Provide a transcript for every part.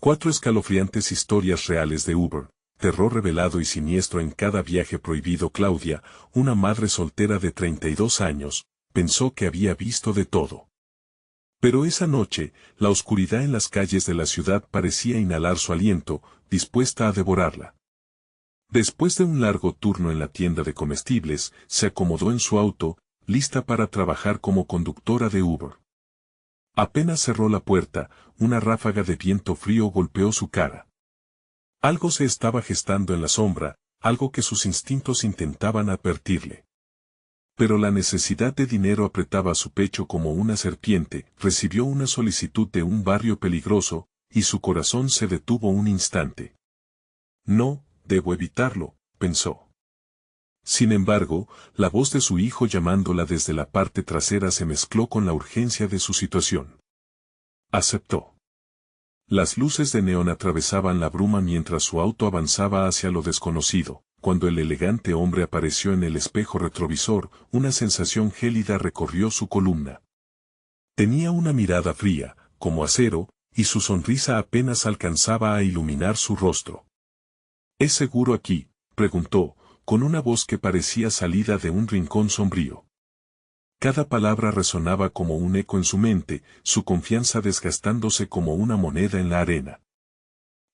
4 escalofriantes historias reales de Uber, terror revelado y siniestro en cada viaje prohibido. Claudia, una madre soltera de 32 años, pensó que había visto de todo. Pero esa noche, la oscuridad en las calles de la ciudad parecía inhalar su aliento, dispuesta a devorarla. Después de un largo turno en la tienda de comestibles, se acomodó en su auto, lista para trabajar como conductora de Uber. Apenas cerró la puerta, una ráfaga de viento frío golpeó su cara. Algo se estaba gestando en la sombra, algo que sus instintos intentaban advertirle. Pero la necesidad de dinero apretaba su pecho como una serpiente. Recibió una solicitud de un barrio peligroso, y su corazón se detuvo un instante. No, debo evitarlo, pensó. Sin embargo, la voz de su hijo llamándola desde la parte trasera se mezcló con la urgencia de su situación. Aceptó. Las luces de neón atravesaban la bruma mientras su auto avanzaba hacia lo desconocido. Cuando el elegante hombre apareció en el espejo retrovisor, una sensación gélida recorrió su columna. Tenía una mirada fría, como acero, y su sonrisa apenas alcanzaba a iluminar su rostro. ¿Es seguro aquí?, preguntó, con una voz que parecía salida de un rincón sombrío. Cada palabra resonaba como un eco en su mente, su confianza desgastándose como una moneda en la arena.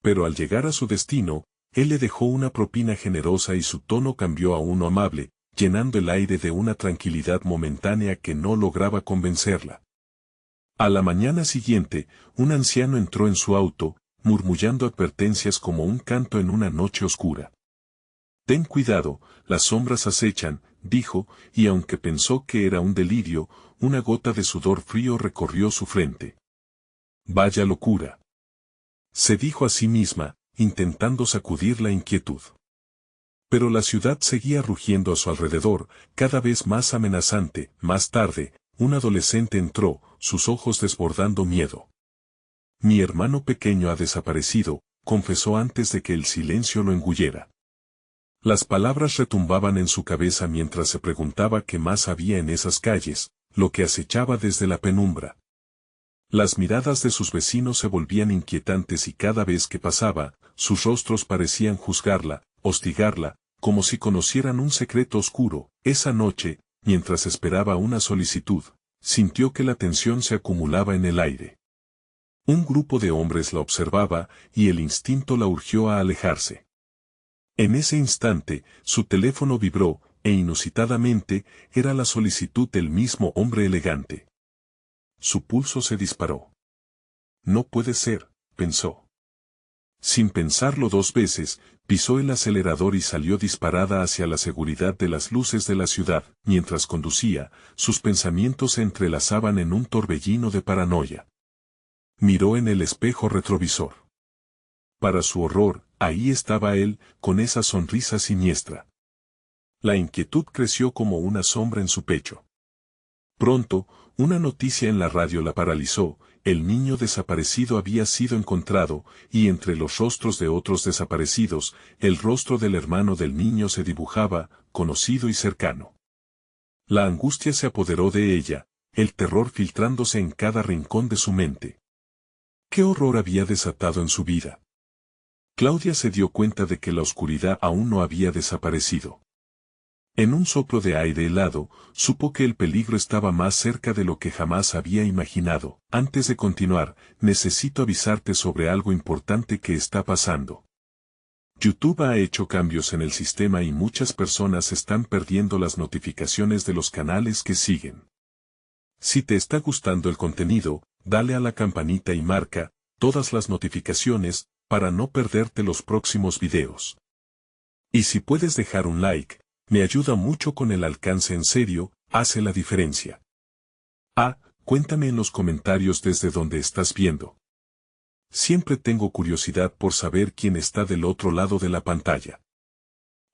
Pero al llegar a su destino, él le dejó una propina generosa y su tono cambió a uno amable, llenando el aire de una tranquilidad momentánea que no lograba convencerla. A la mañana siguiente, un anciano entró en su auto, murmullando advertencias como un canto en una noche oscura. «Ten cuidado, las sombras acechan», dijo, y aunque pensó que era un delirio, una gota de sudor frío recorrió su frente. «Vaya locura», se dijo a sí misma, intentando sacudir la inquietud. Pero la ciudad seguía rugiendo a su alrededor, cada vez más amenazante. Más tarde, un adolescente entró, sus ojos desbordando miedo. «Mi hermano pequeño ha desaparecido», confesó antes de que el silencio lo engullera. Las palabras retumbaban en su cabeza mientras se preguntaba qué más había en esas calles, lo que acechaba desde la penumbra. Las miradas de sus vecinos se volvían inquietantes y cada vez que pasaba, sus rostros parecían juzgarla, hostigarla, como si conocieran un secreto oscuro. Esa noche, mientras esperaba una solicitud, sintió que la tensión se acumulaba en el aire. Un grupo de hombres la observaba, y el instinto la urgió a alejarse. En ese instante, su teléfono vibró, e inusitadamente, era la solicitud del mismo hombre elegante. Su pulso se disparó. «No puede ser», pensó. Sin pensarlo 2 veces, pisó el acelerador y salió disparada hacia la seguridad de las luces de la ciudad. Mientras conducía, sus pensamientos se entrelazaban en un torbellino de paranoia. Miró en el espejo retrovisor. Para su horror, ahí estaba él, con esa sonrisa siniestra. La inquietud creció como una sombra en su pecho. Pronto, una noticia en la radio la paralizó. El niño desaparecido había sido encontrado, y entre los rostros de otros desaparecidos, el rostro del hermano del niño se dibujaba, conocido y cercano. La angustia se apoderó de ella, el terror filtrándose en cada rincón de su mente. ¿Qué horror había desatado en su vida? Claudia se dio cuenta de que la oscuridad aún no había desaparecido. En un soplo de aire helado, supo que el peligro estaba más cerca de lo que jamás había imaginado. Antes de continuar, necesito avisarte sobre algo importante que está pasando. YouTube ha hecho cambios en el sistema y muchas personas están perdiendo las notificaciones de los canales que siguen. Si te está gustando el contenido, dale a la campanita y marca todas las notificaciones, para no perderte los próximos videos. Y si puedes dejar un like, me ayuda mucho con el alcance. En serio, hace la diferencia. Cuéntame en los comentarios desde donde estás viendo. Siempre tengo curiosidad por saber quién está del otro lado de la pantalla.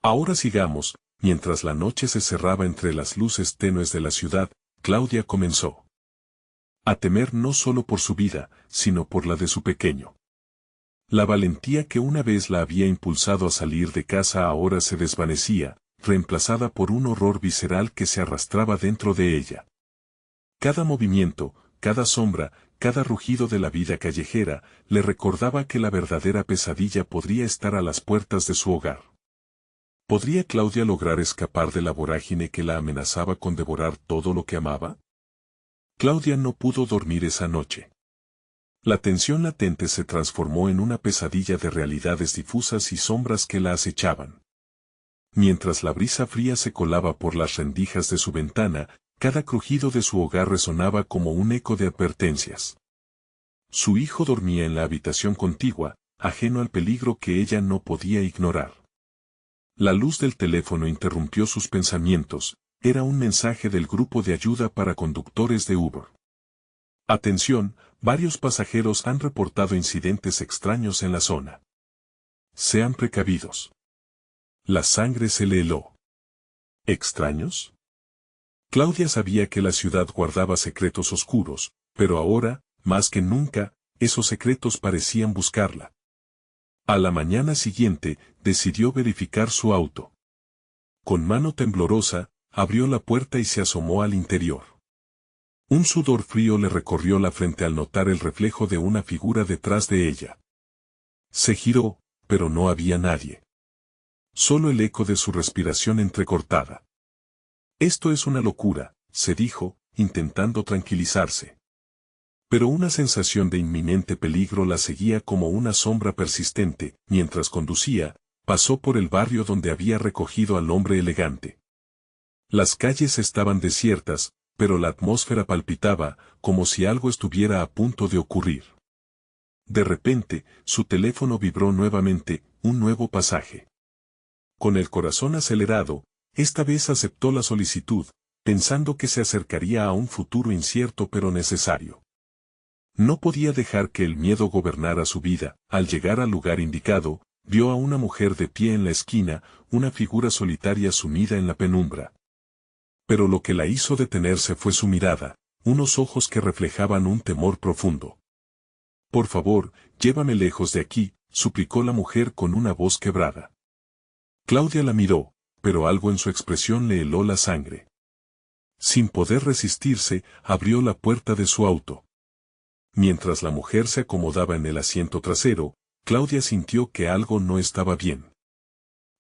Ahora sigamos. Mientras la noche se cerraba entre las luces tenues de la ciudad, Claudia comenzó a temer no solo por su vida, sino por la de su pequeño. La valentía que una vez la había impulsado a salir de casa ahora se desvanecía, reemplazada por un horror visceral que se arrastraba dentro de ella. Cada movimiento, Cada sombra, cada rugido de la vida callejera, le recordaba que la verdadera pesadilla podría estar a las puertas de su hogar. ¿Podría Claudia lograr escapar de la vorágine que la amenazaba con devorar todo lo que amaba? Claudia no pudo dormir esa noche. La tensión latente se transformó en una pesadilla de realidades difusas y sombras que la acechaban. Mientras la brisa fría se colaba por las rendijas de su ventana, cada crujido de su hogar resonaba como un eco de advertencias. Su hijo dormía en la habitación contigua, ajeno al peligro que ella no podía ignorar. La luz del teléfono interrumpió sus pensamientos, era un mensaje del grupo de ayuda para conductores de Uber. Atención, varios pasajeros han reportado incidentes extraños en la zona. Sean precavidos. La sangre se le heló. ¿Extraños? Claudia sabía que la ciudad guardaba secretos oscuros, pero ahora, más que nunca, esos secretos parecían buscarla. A la mañana siguiente, decidió verificar su auto. Con mano temblorosa, abrió la puerta y se asomó al interior. Un sudor frío le recorrió la frente al notar el reflejo de una figura detrás de ella. Se giró, pero no había nadie. Solo el eco de su respiración entrecortada. Esto es una locura, se dijo, intentando tranquilizarse. Pero una sensación de inminente peligro la seguía como una sombra persistente. Mientras conducía, pasó por el barrio donde había recogido al hombre elegante. Las calles estaban desiertas, pero la atmósfera palpitaba, como si algo estuviera a punto de ocurrir. De repente, su teléfono vibró nuevamente, un nuevo pasaje. Con el corazón acelerado, esta vez aceptó la solicitud, pensando que se acercaría a un futuro incierto pero necesario. No podía dejar que el miedo gobernara su vida. Al llegar al lugar indicado, vio a una mujer de pie en la esquina, una figura solitaria sumida en la penumbra. Pero lo que la hizo detenerse fue su mirada, unos ojos que reflejaban un temor profundo. «Por favor, llévame lejos de aquí», suplicó la mujer con una voz quebrada. Claudia la miró, pero algo en su expresión le heló la sangre. Sin poder resistirse, abrió la puerta de su auto. Mientras la mujer se acomodaba en el asiento trasero, Claudia sintió que algo no estaba bien.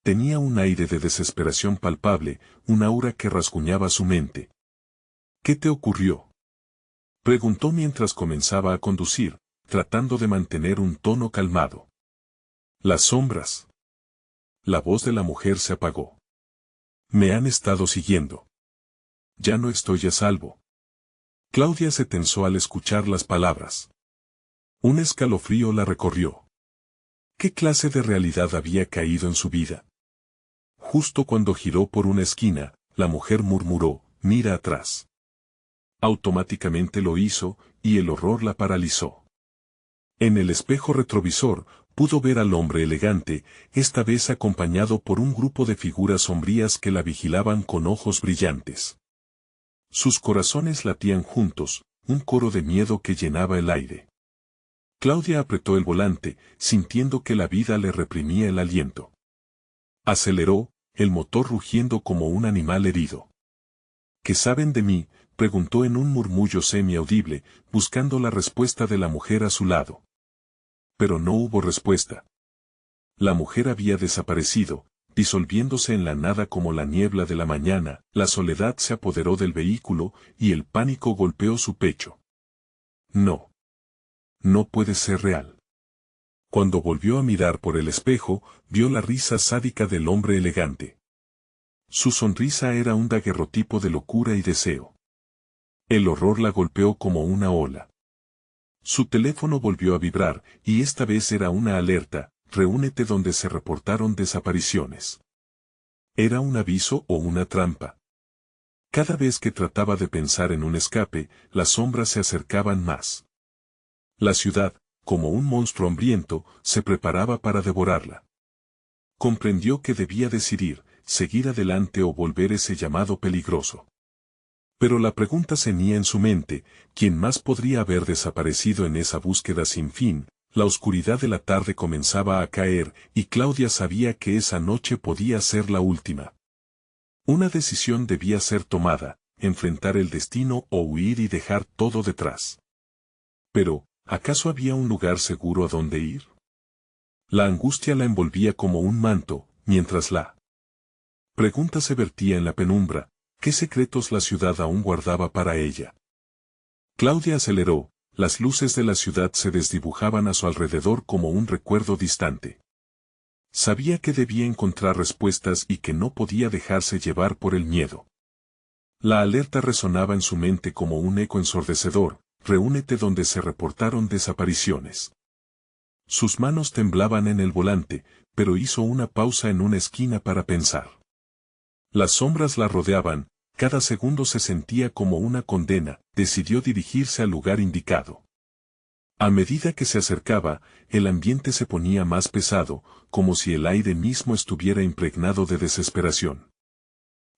Tenía un aire de desesperación palpable, un aura que rasguñaba su mente. «¿Qué te ocurrió?», preguntó mientras comenzaba a conducir, tratando de mantener un tono calmado. «Las sombras». La voz de la mujer se apagó. «Me han estado siguiendo. Ya no estoy a salvo». Claudia se tensó al escuchar las palabras. Un escalofrío la recorrió. ¿Qué clase de realidad había caído en su vida? Justo cuando giró por una esquina, la mujer murmuró, «Mira atrás». Automáticamente lo hizo, y el horror la paralizó. En el espejo retrovisor, pudo ver al hombre elegante, esta vez acompañado por un grupo de figuras sombrías que la vigilaban con ojos brillantes. Sus corazones latían juntos, un coro de miedo que llenaba el aire. Claudia apretó el volante, sintiendo que la vida le reprimía el aliento. Aceleró, el motor rugiendo como un animal herido. «¿Qué saben de mí?», preguntó en un murmullo semi-audible, buscando la respuesta de la mujer a su lado. Pero no hubo respuesta. La mujer había desaparecido, disolviéndose en la nada como la niebla de la mañana. La soledad se apoderó del vehículo, y el pánico golpeó su pecho. No. No puede ser real. Cuando volvió a mirar por el espejo, vio la risa sádica del hombre elegante. Su sonrisa era un daguerrotipo de locura y deseo. El horror la golpeó como una ola. Su teléfono volvió a vibrar, y esta vez era una alerta: «Reúnete», donde se reportaron desapariciones. ¿Era un aviso o una trampa? Cada vez que trataba de pensar en un escape, las sombras se acercaban más. La ciudad, como un monstruo hambriento, se preparaba para devorarla. Comprendió que debía decidir, seguir adelante o volver ese llamado peligroso. Pero la pregunta ceñía en su mente: ¿quién más podría haber desaparecido en esa búsqueda sin fin? La oscuridad de la tarde comenzaba a caer, y Claudia sabía que esa noche podía ser la última. Una decisión debía ser tomada: enfrentar el destino o huir y dejar todo detrás. Pero, ¿acaso había un lugar seguro a donde ir? La angustia la envolvía como un manto, mientras la pregunta se vertía en la penumbra, ¿qué secretos la ciudad aún guardaba para ella? Claudia aceleró, las luces de la ciudad se desdibujaban a su alrededor como un recuerdo distante. Sabía que debía encontrar respuestas y que no podía dejarse llevar por el miedo. La alerta resonaba en su mente como un eco ensordecedor, reúnete donde se reportaron desapariciones. Sus manos temblaban en el volante, pero hizo una pausa en una esquina para pensar. Las sombras la rodeaban, cada segundo se sentía como una condena, decidió dirigirse al lugar indicado. A medida que se acercaba, el ambiente se ponía más pesado, como si el aire mismo estuviera impregnado de desesperación.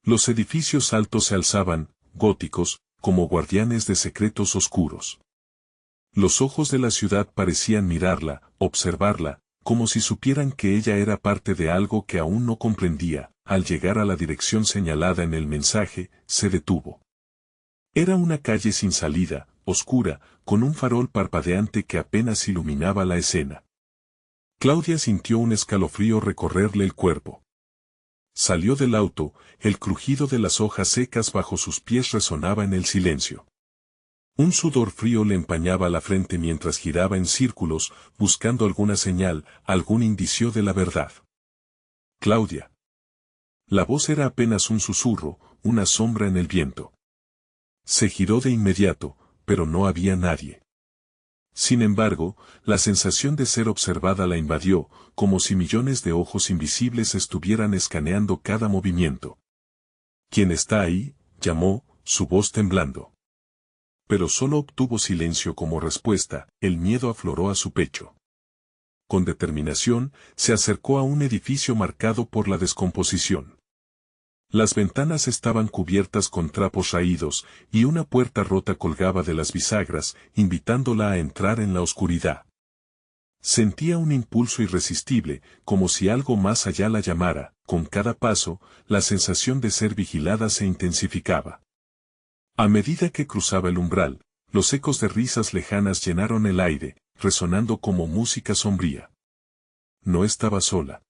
Los edificios altos se alzaban, góticos, como guardianes de secretos oscuros. Los ojos de la ciudad parecían mirarla, observarla, como si supieran que ella era parte de algo que aún no comprendía. Al llegar a la dirección señalada en el mensaje, se detuvo. Era una calle sin salida, oscura, con un farol parpadeante que apenas iluminaba la escena. Claudia sintió un escalofrío recorrerle el cuerpo. Salió del auto, el crujido de las hojas secas bajo sus pies resonaba en el silencio. Un sudor frío le empañaba la frente mientras giraba en círculos, buscando alguna señal, algún indicio de la verdad. Claudia. La voz era apenas un susurro, una sombra en el viento. Se giró de inmediato, pero no había nadie. Sin embargo, la sensación de ser observada la invadió, como si millones de ojos invisibles estuvieran escaneando cada movimiento. ¿Quién está ahí?, llamó, su voz temblando. Pero solo obtuvo silencio como respuesta, el miedo afloró a su pecho. Con determinación, se acercó a un edificio marcado por la descomposición. Las ventanas estaban cubiertas con trapos raídos, y una puerta rota colgaba de las bisagras, invitándola a entrar en la oscuridad. Sentía un impulso irresistible, como si algo más allá la llamara. Con cada paso, la sensación de ser vigilada se intensificaba. A medida que cruzaba el umbral, los ecos de risas lejanas llenaron el aire, resonando como música sombría. No estaba sola.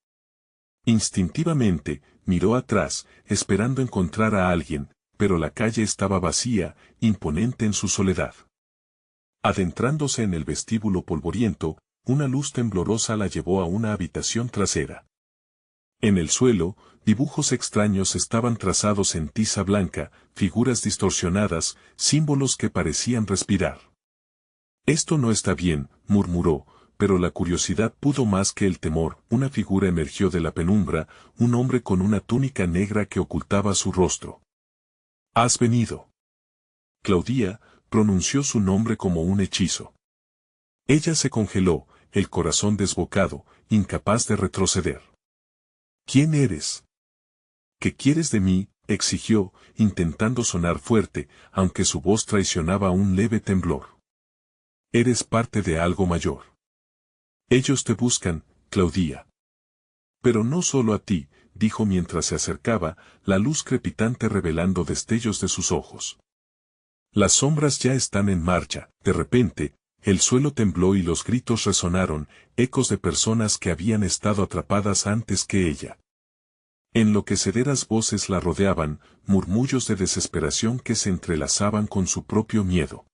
Instintivamente, miró atrás, esperando encontrar a alguien, pero la calle estaba vacía, imponente en su soledad. Adentrándose en el vestíbulo polvoriento, una luz temblorosa la llevó a una habitación trasera. En el suelo, dibujos extraños estaban trazados en tiza blanca, figuras distorsionadas, símbolos que parecían respirar. Esto no está bien, murmuró, pero la curiosidad pudo más que el temor. Una figura emergió de la penumbra, un hombre con una túnica negra que ocultaba su rostro. ¿Has venido? Claudia pronunció su nombre como un hechizo. Ella se congeló, el corazón desbocado, incapaz de retroceder. ¿Quién eres? ¿Qué quieres de mí?, exigió, intentando sonar fuerte, aunque su voz traicionaba un leve temblor. Eres parte de algo mayor. Ellos te buscan, Claudia. Pero no solo a ti, dijo mientras se acercaba, la luz crepitante revelando destellos de sus ojos. Las sombras ya están en marcha. De repente, el suelo tembló y los gritos resonaron, ecos de personas que habían estado atrapadas antes que ella. Enloquecedoras voces la rodeaban, murmullos de desesperación que se entrelazaban con su propio miedo.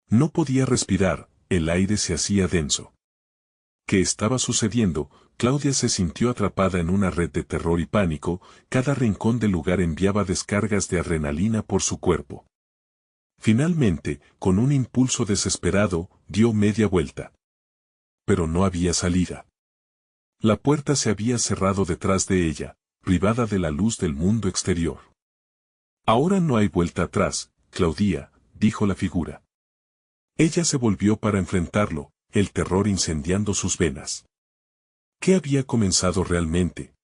No podía respirar, el aire se hacía denso. ¿Qué estaba sucediendo? Claudia se sintió atrapada en una red de terror y pánico, cada rincón del lugar enviaba descargas de adrenalina por su cuerpo. Finalmente, con un impulso desesperado, dio media vuelta. Pero no había salida. La puerta se había cerrado detrás de ella, privada de la luz del mundo exterior. Ahora no hay vuelta atrás, Claudia, dijo la figura. Ella se volvió para enfrentarlo, el terror incendiando sus venas. ¿Qué había comenzado realmente?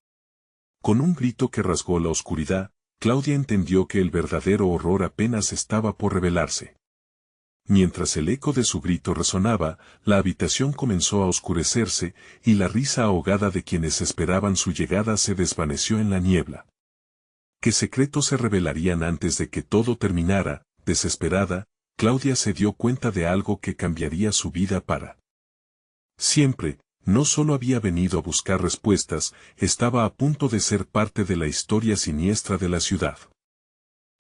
Con un grito que rasgó la oscuridad, Claudia entendió que el verdadero horror apenas estaba por revelarse. Mientras el eco de su grito resonaba, la habitación comenzó a oscurecerse, y la risa ahogada de quienes esperaban su llegada se desvaneció en la niebla. ¿Qué secretos se revelarían antes de que todo terminara? Desesperada, Claudia se dio cuenta de algo que cambiaría su vida para siempre. No solo había venido a buscar respuestas, estaba a punto de ser parte de la historia siniestra de la ciudad.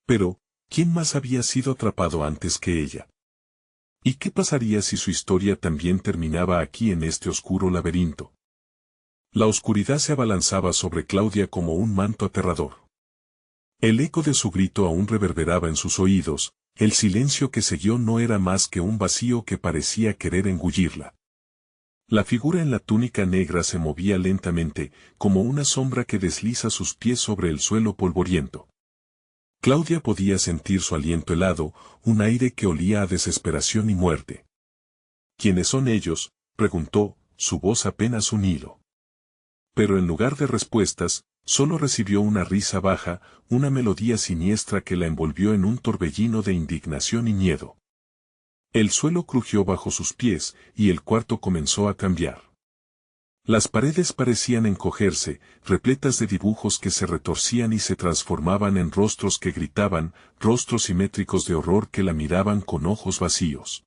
Pero, ¿quién más había sido atrapado antes que ella? ¿Y qué pasaría si su historia también terminaba aquí en este oscuro laberinto? La oscuridad se abalanzaba sobre Claudia como un manto aterrador. El eco de su grito aún reverberaba en sus oídos, el silencio que siguió no era más que un vacío que parecía querer engullirla. La figura en la túnica negra se movía lentamente, como una sombra que desliza sus pies sobre el suelo polvoriento. Claudia podía sentir su aliento helado, un aire que olía a desesperación y muerte. ¿Quiénes son ellos?, preguntó, su voz apenas un hilo. Pero en lugar de respuestas, solo recibió una risa baja, una melodía siniestra que la envolvió en un torbellino de indignación y miedo. El suelo crujió bajo sus pies, y el cuarto comenzó a cambiar. Las paredes parecían encogerse, repletas de dibujos que se retorcían y se transformaban en rostros que gritaban, rostros simétricos de horror que la miraban con ojos vacíos.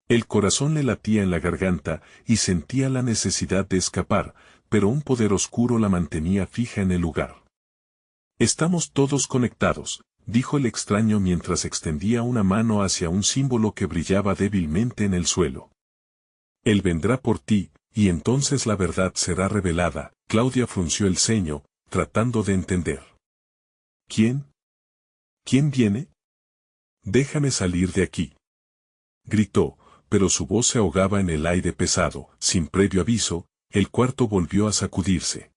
El corazón le latía en la garganta, y sentía la necesidad de escapar, pero un poder oscuro la mantenía fija en el lugar. «Estamos todos conectados», dijo el extraño mientras extendía una mano hacia un símbolo que brillaba débilmente en el suelo. «Él vendrá por ti, y entonces la verdad será revelada». Claudia frunció el ceño, tratando de entender. «¿Quién? ¿Quién viene? Déjame salir de aquí», gritó, pero su voz se ahogaba en el aire pesado. Sin previo aviso, el cuarto volvió a sacudirse.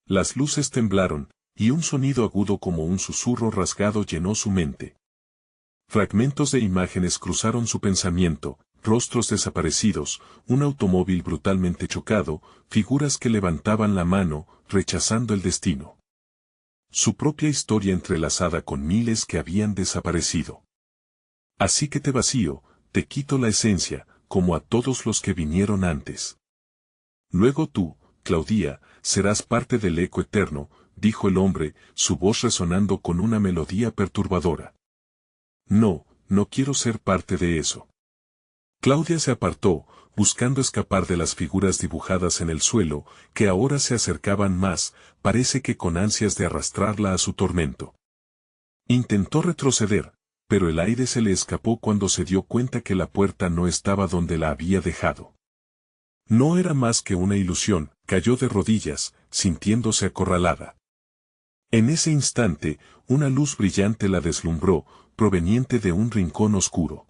Las luces temblaron, y un sonido agudo como un susurro rasgado llenó su mente. Fragmentos de imágenes cruzaron su pensamiento, rostros desaparecidos, un automóvil brutalmente chocado, figuras que levantaban la mano, rechazando el destino. Su propia historia entrelazada con miles que habían desaparecido. «Así que te vacío, te quito la esencia, como a todos los que vinieron antes. Luego tú, Claudia, serás parte del eco eterno», dijo el hombre, su voz resonando con una melodía perturbadora. «No, no quiero ser parte de eso». Claudia se apartó, buscando escapar de las figuras dibujadas en el suelo, que ahora se acercaban más, parece que con ansias de arrastrarla a su tormento. Intentó retroceder, pero el aire se le escapó cuando se dio cuenta que la puerta no estaba donde la había dejado. No era más que una ilusión, cayó de rodillas, sintiéndose acorralada. En ese instante, una luz brillante la deslumbró, proveniente de un rincón oscuro.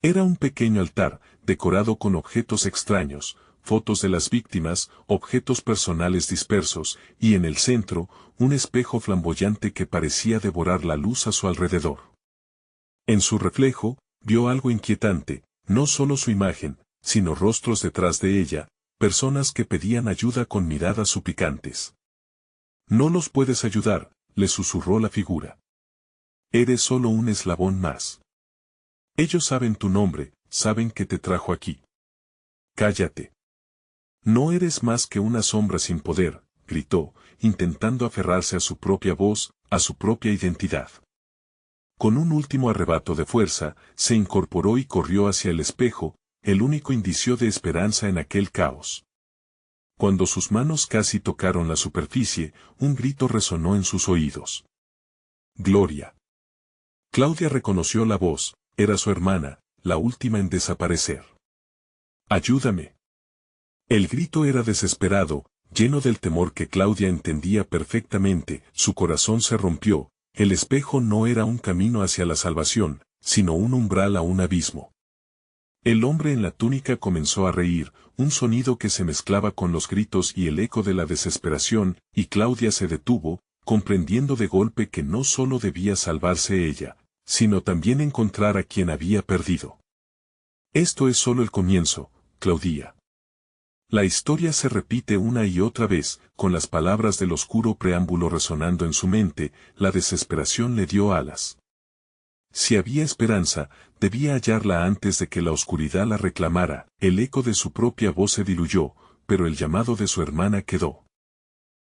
Era un pequeño altar, decorado con objetos extraños, fotos de las víctimas, objetos personales dispersos, y en el centro, un espejo flamboyante que parecía devorar la luz a su alrededor. En su reflejo, vio algo inquietante, no solo su imagen, sino rostros detrás de ella, personas que pedían ayuda con miradas suplicantes. «No los puedes ayudar», le susurró la figura. «Eres solo un eslabón más. Ellos saben tu nombre, saben que te trajo aquí. Cállate. No eres más que una sombra sin poder», gritó, intentando aferrarse a su propia voz, a su propia identidad. Con un último arrebato de fuerza, se incorporó y corrió hacia el espejo, el único indicio de esperanza en aquel caos. Cuando sus manos casi tocaron la superficie, un grito resonó en sus oídos. «Gloria». Claudia reconoció la voz, era su hermana, la última en desaparecer. «Ayúdame». El grito era desesperado, lleno del temor que Claudia entendía perfectamente, su corazón se rompió, el espejo no era un camino hacia la salvación, sino un umbral a un abismo. El hombre en la túnica comenzó a reír, un sonido que se mezclaba con los gritos y el eco de la desesperación, y Claudia se detuvo, comprendiendo de golpe que no solo debía salvarse ella, sino también encontrar a quien había perdido. «Esto es solo el comienzo, Claudia». La historia se repite una y otra vez, con las palabras del oscuro preámbulo resonando en su mente, la desesperación le dio alas. Si había esperanza, debía hallarla antes de que la oscuridad la reclamara. El eco de su propia voz se diluyó, pero el llamado de su hermana quedó.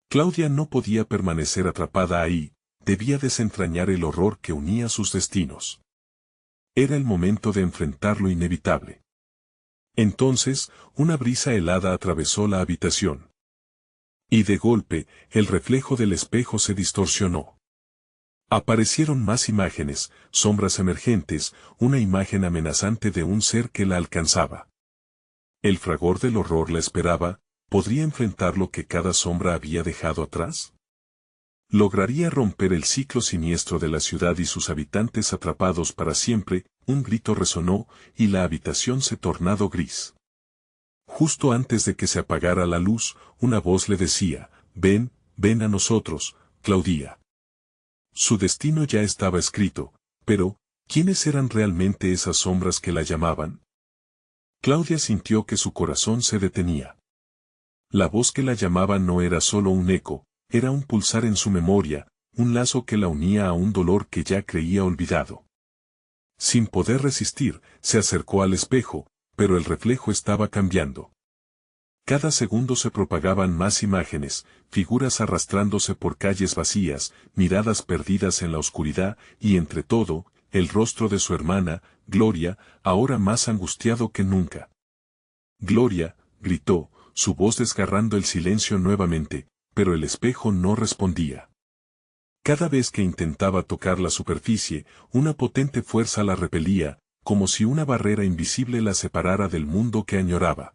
Claudia no podía permanecer atrapada ahí, debía desentrañar el horror que unía sus destinos. Era el momento de enfrentar lo inevitable. Entonces, una brisa helada atravesó la habitación. Y de golpe, el reflejo del espejo se distorsionó. Aparecieron más imágenes, sombras emergentes, una imagen amenazante de un ser que la alcanzaba. El fragor del horror la esperaba, ¿podría enfrentar lo que cada sombra había dejado atrás? ¿Lograría romper el ciclo siniestro de la ciudad y sus habitantes atrapados para siempre? Un grito resonó, y la habitación se tornó gris. Justo antes de que se apagara la luz, una voz le decía, «Ven, ven a nosotros, Claudia». Su destino ya estaba escrito, pero, ¿quiénes eran realmente esas sombras que la llamaban? Claudia sintió que su corazón se detenía. La voz que la llamaba no era solo un eco, era un pulsar en su memoria, un lazo que la unía a un dolor que ya creía olvidado. Sin poder resistir, se acercó al espejo, pero el reflejo estaba cambiando. Cada segundo se propagaban más imágenes, figuras arrastrándose por calles vacías, miradas perdidas en la oscuridad, y entre todo, el rostro de su hermana, Gloria, ahora más angustiado que nunca. «Gloria», gritó, su voz desgarrando el silencio nuevamente, pero el espejo no respondía. Cada vez que intentaba tocar la superficie, una potente fuerza la repelía, como si una barrera invisible la separara del mundo que añoraba.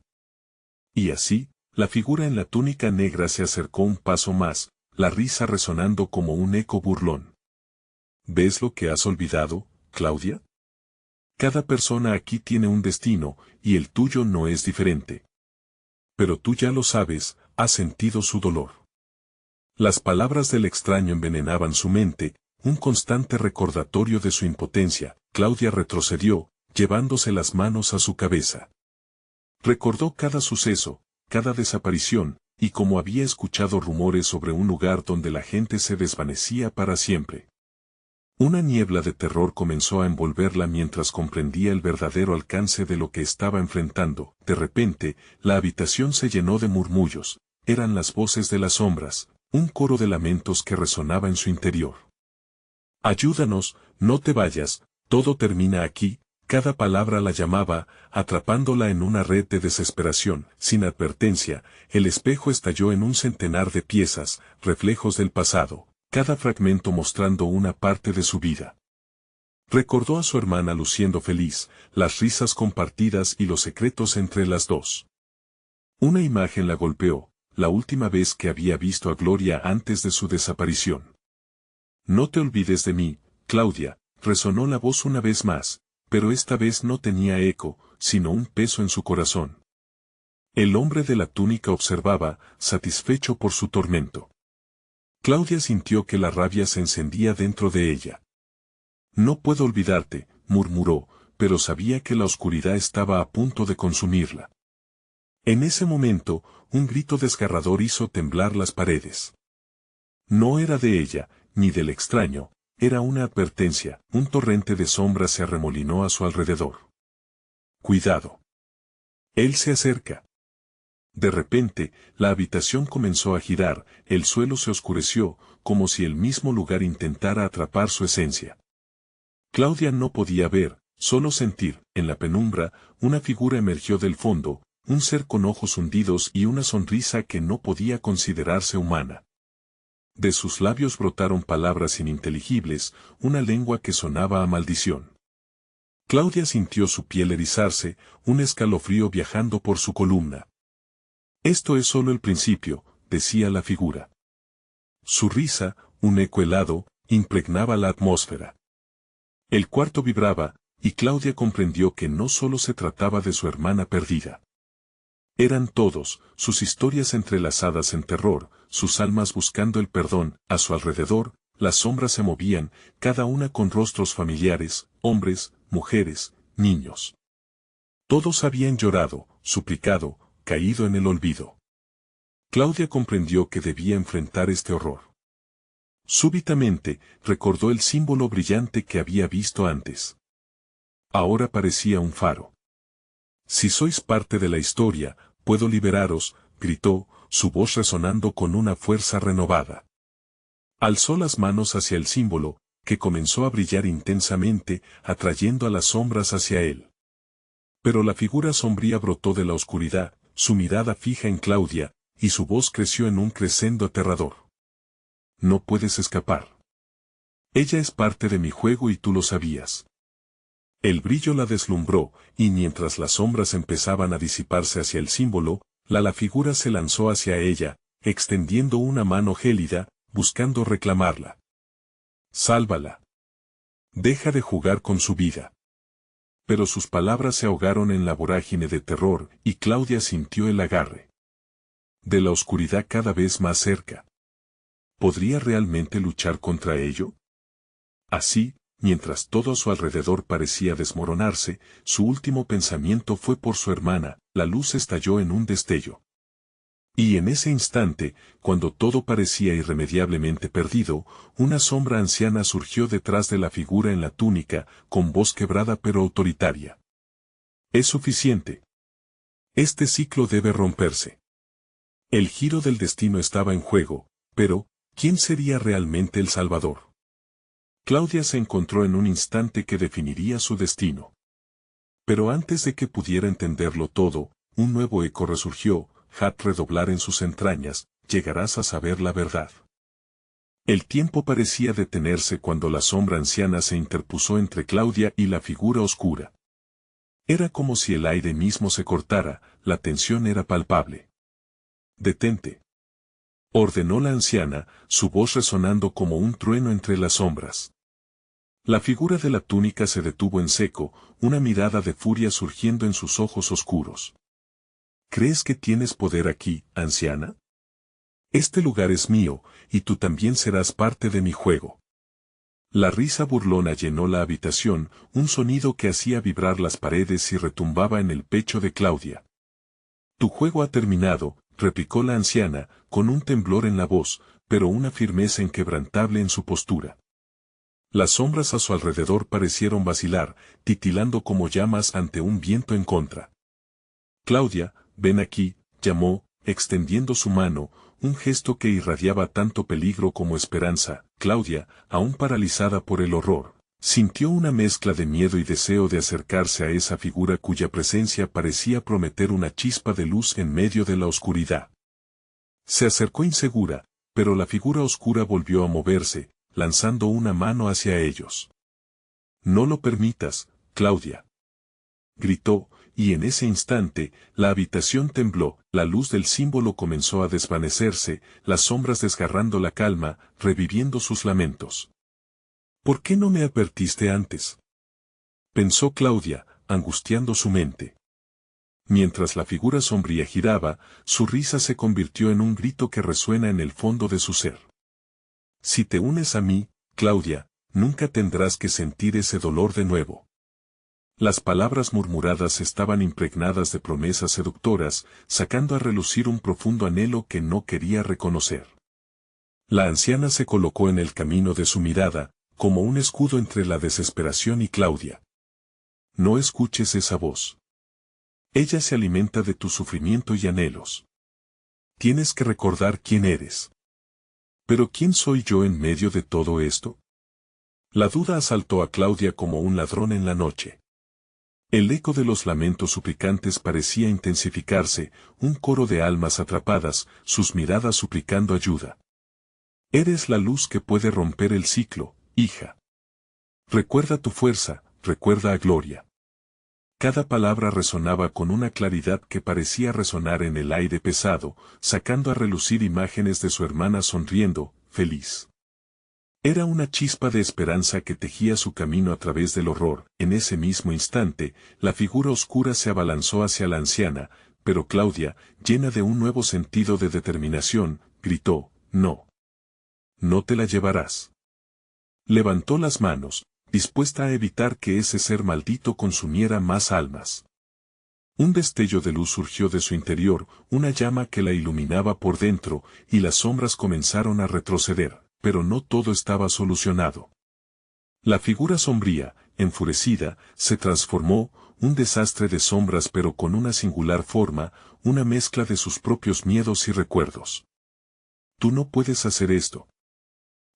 Y así, la figura en la túnica negra se acercó un paso más, la risa resonando como un eco burlón. ¿Ves lo que has olvidado, Claudia? Cada persona aquí tiene un destino, y el tuyo no es diferente. Pero tú ya lo sabes, has sentido su dolor. Las palabras del extraño envenenaban su mente, un constante recordatorio de su impotencia. Claudia retrocedió, llevándose las manos a su cabeza. Recordó cada suceso, cada desaparición, y como había escuchado rumores sobre un lugar donde la gente se desvanecía para siempre. Una niebla de terror comenzó a envolverla mientras comprendía el verdadero alcance de lo que estaba enfrentando. De repente, la habitación se llenó de murmullos, eran las voces de las sombras, un coro de lamentos que resonaba en su interior. «Ayúdanos, no te vayas, todo termina aquí». Cada palabra la llamaba, atrapándola en una red de desesperación. Sin advertencia, el espejo estalló en un centenar de piezas, reflejos del pasado, cada fragmento mostrando una parte de su vida. Recordó a su hermana luciendo feliz, las risas compartidas y los secretos entre las dos. Una imagen la golpeó, la última vez que había visto a Gloria antes de su desaparición. «No te olvides de mí, Claudia», resonó la voz una vez más, pero esta vez no tenía eco, sino un peso en su corazón. El hombre de la túnica observaba, satisfecho por su tormento. Claudia sintió que la rabia se encendía dentro de ella. «No puedo olvidarte», murmuró, pero sabía que la oscuridad estaba a punto de consumirla. En ese momento, un grito desgarrador hizo temblar las paredes. No era de ella, ni del extraño. Era una advertencia, un torrente de sombras se arremolinó a su alrededor. «Cuidado. Él se acerca». De repente, la habitación comenzó a girar, el suelo se oscureció, como si el mismo lugar intentara atrapar su esencia. Claudia no podía ver, solo sentir. En la penumbra, una figura emergió del fondo, un ser con ojos hundidos y una sonrisa que no podía considerarse humana. De sus labios brotaron palabras ininteligibles, una lengua que sonaba a maldición. Claudia sintió su piel erizarse, un escalofrío viajando por su columna. «Esto es solo el principio», decía la figura. Su risa, un eco helado, impregnaba la atmósfera. El cuarto vibraba, y Claudia comprendió que no solo se trataba de su hermana perdida. Eran todos, sus historias entrelazadas en terror, sus almas buscando el perdón. A su alrededor, las sombras se movían, cada una con rostros familiares, hombres, mujeres, niños. Todos habían llorado, suplicado, caído en el olvido. Claudia comprendió que debía enfrentar este horror. Súbitamente, recordó el símbolo brillante que había visto antes. Ahora parecía un faro. «Si sois parte de la historia, puedo liberaros», gritó, su voz resonando con una fuerza renovada. Alzó las manos hacia el símbolo, que comenzó a brillar intensamente, atrayendo a las sombras hacia él. Pero la figura sombría brotó de la oscuridad, su mirada fija en Claudia, y su voz creció en un crescendo aterrador. No puedes escapar. Ella es parte de mi juego y tú lo sabías. El brillo la deslumbró, y mientras las sombras empezaban a disiparse hacia el símbolo, la figura se lanzó hacia ella, extendiendo una mano gélida, buscando reclamarla. Sálvala. Deja de jugar con su vida. Pero sus palabras se ahogaron en la vorágine de terror, y Claudia sintió el agarre de la oscuridad cada vez más cerca. ¿Podría realmente luchar contra ello? Así, mientras todo a su alrededor parecía desmoronarse, su último pensamiento fue por su hermana. La luz estalló en un destello. Y en ese instante, cuando todo parecía irremediablemente perdido, una sombra anciana surgió detrás de la figura en la túnica, con voz quebrada pero autoritaria. Es suficiente. Este ciclo debe romperse. El giro del destino estaba en juego, pero, ¿quién sería realmente el Salvador? Claudia se encontró en un instante que definiría su destino. Pero antes de que pudiera entenderlo todo, un nuevo eco resurgió, redoblar en sus entrañas, llegarás a saber la verdad. El tiempo parecía detenerse cuando la sombra anciana se interpuso entre Claudia y la figura oscura. Era como si el aire mismo se cortara, la tensión era palpable. Detente. Ordenó la anciana, su voz resonando como un trueno entre las sombras. La figura de la túnica se detuvo en seco, una mirada de furia surgiendo en sus ojos oscuros. ¿Crees que tienes poder aquí, anciana? Este lugar es mío, y tú también serás parte de mi juego. La risa burlona llenó la habitación, un sonido que hacía vibrar las paredes y retumbaba en el pecho de Claudia. Tu juego ha terminado, replicó la anciana, con un temblor en la voz, pero una firmeza inquebrantable en su postura. Las sombras a su alrededor parecieron vacilar, titilando como llamas ante un viento en contra. Claudia, ven aquí, llamó, extendiendo su mano, un gesto que irradiaba tanto peligro como esperanza. Claudia, aún paralizada por el horror, sintió una mezcla de miedo y deseo de acercarse a esa figura cuya presencia parecía prometer una chispa de luz en medio de la oscuridad. Se acercó insegura, pero la figura oscura volvió a moverse, lanzando una mano hacia ellos. No lo permitas, Claudia. Gritó, y en ese instante, la habitación tembló, la luz del símbolo comenzó a desvanecerse, las sombras desgarrando la calma, reviviendo sus lamentos. ¿Por qué no me advertiste antes? Pensó Claudia, angustiando su mente. Mientras la figura sombría giraba, su risa se convirtió en un grito que resuena en el fondo de su ser. Si te unes a mí, Claudia, nunca tendrás que sentir ese dolor de nuevo. Las palabras murmuradas estaban impregnadas de promesas seductoras, sacando a relucir un profundo anhelo que no quería reconocer. La anciana se colocó en el camino de su mirada, como un escudo entre la desesperación y Claudia. No escuches esa voz. Ella se alimenta de tu sufrimiento y anhelos. Tienes que recordar quién eres. ¿Pero quién soy yo en medio de todo esto? La duda asaltó a Claudia como un ladrón en la noche. El eco de los lamentos suplicantes parecía intensificarse, un coro de almas atrapadas, sus miradas suplicando ayuda. Eres la luz que puede romper el ciclo, hija. Recuerda tu fuerza, recuerda a Gloria. Cada palabra resonaba con una claridad que parecía resonar en el aire pesado, sacando a relucir imágenes de su hermana sonriendo, feliz. Era una chispa de esperanza que tejía su camino a través del horror. En ese mismo instante, la figura oscura se abalanzó hacia la anciana, pero Claudia, llena de un nuevo sentido de determinación, gritó, no. No te la llevarás. Levantó las manos, dispuesta a evitar que ese ser maldito consumiera más almas. Un destello de luz surgió de su interior, una llama que la iluminaba por dentro, y las sombras comenzaron a retroceder. Pero no todo estaba solucionado. La figura sombría, enfurecida, se transformó, un desastre de sombras pero con una singular forma, una mezcla de sus propios miedos y recuerdos. «Tú no puedes hacer esto»,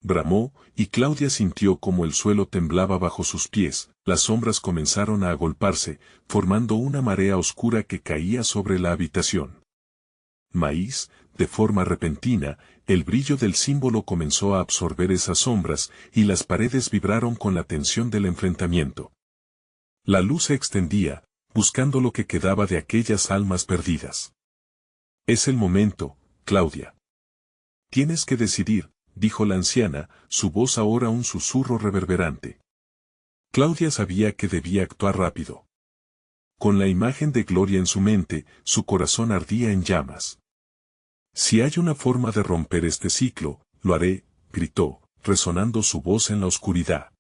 bramó, y Claudia sintió como el suelo temblaba bajo sus pies, las sombras comenzaron a agolparse, formando una marea oscura que caía sobre la habitación. Maíz, de forma repentina, el brillo del símbolo comenzó a absorber esas sombras, y las paredes vibraron con la tensión del enfrentamiento. La luz se extendía, buscando lo que quedaba de aquellas almas perdidas. «Es el momento, Claudia. Tienes que decidir», dijo la anciana, su voz ahora un susurro reverberante. Claudia sabía que debía actuar rápido. Con la imagen de Gloria en su mente, su corazón ardía en llamas. «Si hay una forma de romper este ciclo, lo haré», gritó, resonando su voz en la oscuridad.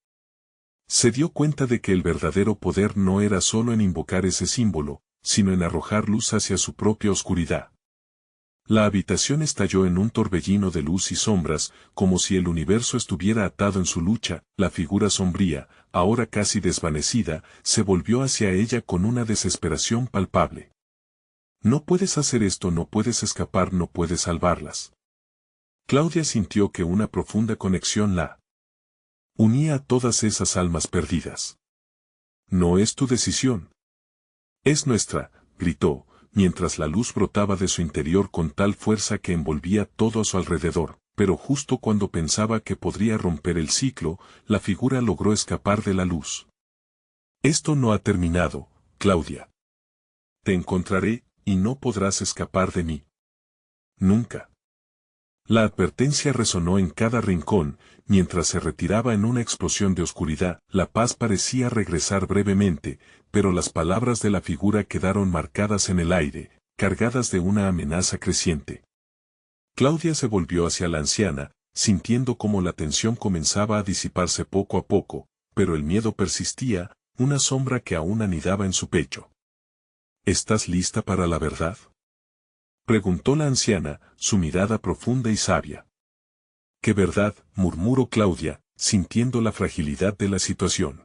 Se dio cuenta de que el verdadero poder no era solo en invocar ese símbolo, sino en arrojar luz hacia su propia oscuridad. La habitación estalló en un torbellino de luz y sombras, como si el universo estuviera atado en su lucha. La figura sombría, ahora casi desvanecida, se volvió hacia ella con una desesperación palpable. «No puedes hacer esto, no puedes escapar, no puedes salvarlas». Claudia sintió que una profunda conexión la unía a todas esas almas perdidas. «No es tu decisión. Es nuestra», gritó, mientras la luz brotaba de su interior con tal fuerza que envolvía todo a su alrededor, pero justo cuando pensaba que podría romper el ciclo, la figura logró escapar de la luz. «Esto no ha terminado, Claudia. Te encontraré, y no podrás escapar de mí. Nunca». La advertencia resonó en cada rincón, mientras se retiraba en una explosión de oscuridad. La paz parecía regresar brevemente, pero las palabras de la figura quedaron marcadas en el aire, cargadas de una amenaza creciente. Claudia se volvió hacia la anciana, sintiendo como la tensión comenzaba a disiparse poco a poco, pero el miedo persistía, una sombra que aún anidaba en su pecho. «¿Estás lista para la verdad?», preguntó la anciana, su mirada profunda y sabia. «¿Qué verdad?», murmuró Claudia, sintiendo la fragilidad de la situación.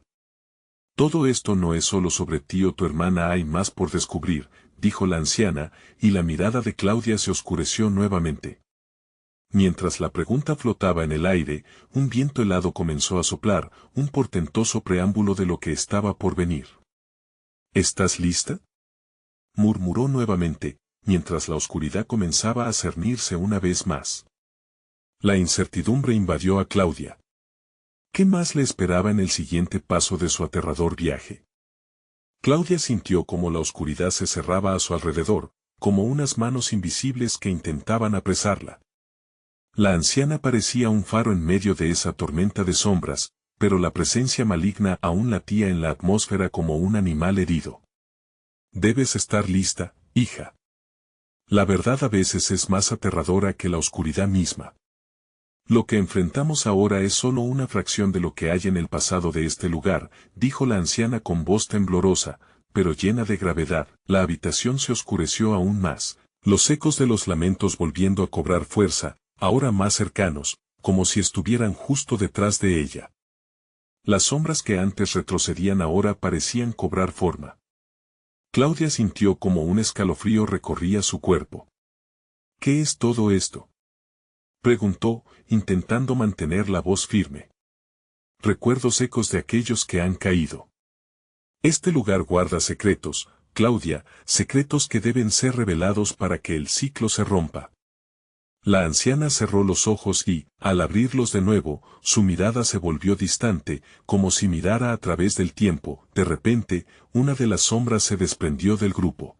«Todo esto no es solo sobre ti o tu hermana, hay más por descubrir», dijo la anciana, y la mirada de Claudia se oscureció nuevamente. Mientras la pregunta flotaba en el aire, un viento helado comenzó a soplar, un portentoso preámbulo de lo que estaba por venir. «¿Estás lista?», murmuró nuevamente, mientras la oscuridad comenzaba a cernirse una vez más. La incertidumbre invadió a Claudia. ¿Qué más le esperaba en el siguiente paso de su aterrador viaje? Claudia sintió como la oscuridad se cerraba a su alrededor, como unas manos invisibles que intentaban apresarla. La anciana parecía un faro en medio de esa tormenta de sombras, pero la presencia maligna aún latía en la atmósfera como un animal herido. «Debes estar lista, hija. La verdad a veces es más aterradora que la oscuridad misma. Lo que enfrentamos ahora es solo una fracción de lo que hay en el pasado de este lugar», dijo la anciana con voz temblorosa, pero llena de gravedad. La habitación se oscureció aún más, los ecos de los lamentos volviendo a cobrar fuerza, ahora más cercanos, como si estuvieran justo detrás de ella. Las sombras que antes retrocedían ahora parecían cobrar forma. Claudia sintió como un escalofrío recorría su cuerpo. «¿Qué es todo esto?», preguntó, intentando mantener la voz firme. «Recuerdos ecos de aquellos que han caído. Este lugar guarda secretos, Claudia, secretos que deben ser revelados para que el ciclo se rompa». La anciana cerró los ojos y, al abrirlos de nuevo, su mirada se volvió distante, como si mirara a través del tiempo. De repente, una de las sombras se desprendió del grupo.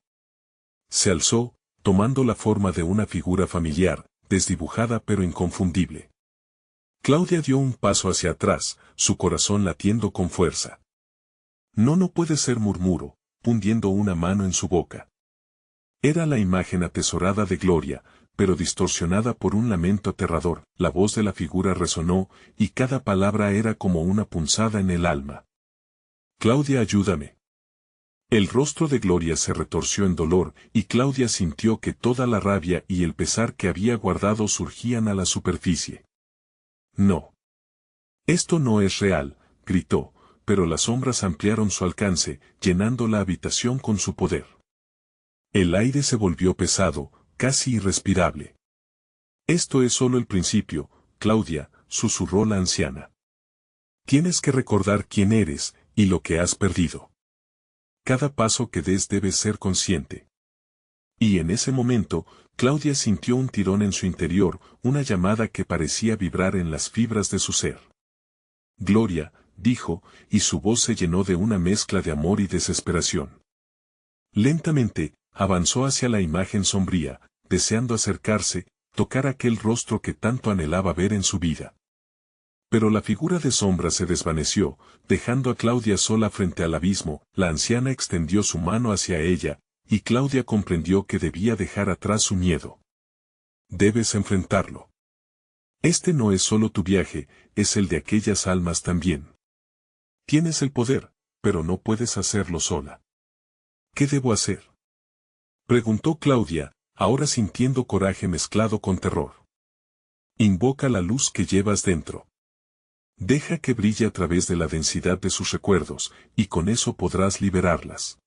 Se alzó, tomando la forma de una figura familiar, desdibujada pero inconfundible. Claudia dio un paso hacia atrás, su corazón latiendo con fuerza. «No puede ser», murmuró, hundiendo una mano en su boca. Era la imagen atesorada de Gloria, pero distorsionada por un lamento aterrador. La voz de la figura resonó, y cada palabra era como una punzada en el alma. «Claudia, ayúdame». El rostro de Gloria se retorció en dolor, y Claudia sintió que toda la rabia y el pesar que había guardado surgían a la superficie. «No. Esto no es real», gritó, pero las sombras ampliaron su alcance, llenando la habitación con su poder. El aire se volvió pesado, casi irrespirable. Esto es solo el principio, Claudia, susurró la anciana. Tienes que recordar quién eres, y lo que has perdido. Cada paso que des debes ser consciente. Y en ese momento, Claudia sintió un tirón en su interior, una llamada que parecía vibrar en las fibras de su ser. Gloria, dijo, y su voz se llenó de una mezcla de amor y desesperación. Lentamente, avanzó hacia la imagen sombría, deseando acercarse, tocar aquel rostro que tanto anhelaba ver en su vida. Pero la figura de sombra se desvaneció, dejando a Claudia sola frente al abismo. La anciana extendió su mano hacia ella, y Claudia comprendió que debía dejar atrás su miedo. Debes enfrentarlo. Este no es solo tu viaje, es el de aquellas almas también. Tienes el poder, pero no puedes hacerlo sola. ¿Qué debo hacer?, preguntó Claudia, ahora sintiendo coraje mezclado con terror. Invoca la luz que llevas dentro. Deja que brille a través de la densidad de sus recuerdos, y con eso podrás liberarlas.